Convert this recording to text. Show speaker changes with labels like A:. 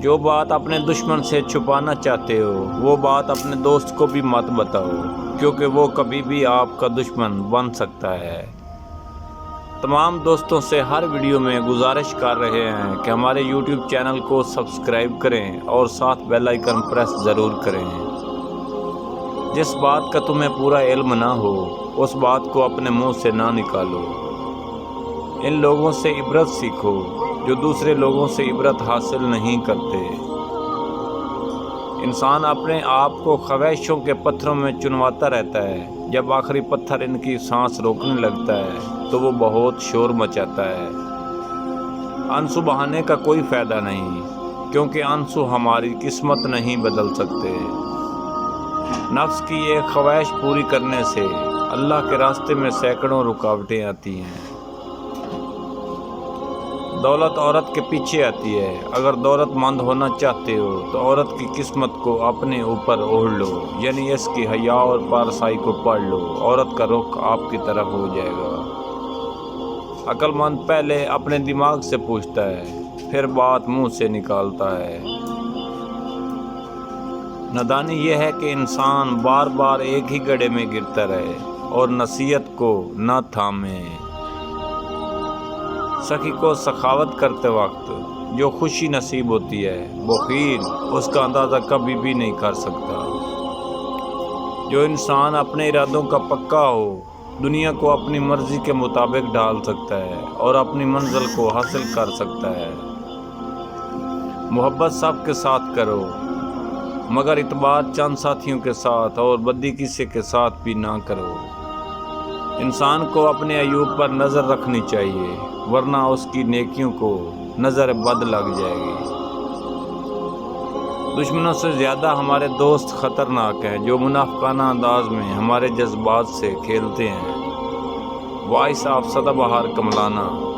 A: جو بات اپنے دشمن سے چھپانا چاہتے ہو وہ بات اپنے دوست کو بھی مت بتاؤ، کیونکہ وہ کبھی بھی آپ کا دشمن بن سکتا ہے۔ تمام دوستوں سے ہر ویڈیو میں گزارش کر رہے ہیں کہ ہمارے یوٹیوب چینل کو سبسکرائب کریں اور ساتھ بیل آئیکن پریس ضرور کریں۔ جس بات کا تمہیں پورا علم نہ ہو اس بات کو اپنے منہ سے نہ نکالو۔ ان لوگوں سے عبرت سیکھو جو دوسرے لوگوں سے عبرت حاصل نہیں کرتے۔ انسان اپنے آپ کو خواہشوں کے پتھروں میں چنواتا رہتا ہے، جب آخری پتھر ان کی سانس روکنے لگتا ہے تو وہ بہت شور مچاتا ہے۔ آنسو بہانے کا کوئی فائدہ نہیں، کیونکہ آنسو ہماری قسمت نہیں بدل سکتے۔ نفس کی ایک خواہش پوری کرنے سے اللہ کے راستے میں سینکڑوں رکاوٹیں آتی ہیں۔ دولت عورت کے پیچھے آتی ہے۔ اگر دولت مند ہونا چاہتے ہو تو عورت کی قسمت کو اپنے اوپر اوڑھ لو، یعنی اس کی حیا اور پارسائی کو پڑھ لو، عورت کا رخ آپ کی طرف ہو جائے گا۔ عقل مند پہلے اپنے دماغ سے پوچھتا ہے، پھر بات منہ سے نکالتا ہے۔ نادانی یہ ہے کہ انسان بار بار ایک ہی گڑھے میں گرتا رہے اور نصیحت کو نہ تھامے۔ سخی کو سخاوت کرتے وقت جو خوشی نصیب ہوتی ہے بخیل اس کا اندازہ کبھی بھی نہیں کر سکتا۔ جو انسان اپنے ارادوں کا پکا ہو دنیا کو اپنی مرضی کے مطابق ڈھال سکتا ہے اور اپنی منزل کو حاصل کر سکتا ہے۔ محبت سب کے ساتھ کرو، مگر اعتبار چند ساتھیوں کے ساتھ اور بدی کسی کے ساتھ بھی نہ کرو۔ انسان کو اپنے عیوب پر نظر رکھنی چاہیے، ورنہ اس کی نیکیوں کو نظر بد لگ جائے گی۔ دشمنوں سے زیادہ ہمارے دوست خطرناک ہیں، جو منافقانہ انداز میں ہمارے جذبات سے کھیلتے ہیں۔ وائس آف سدا بہار کملانا۔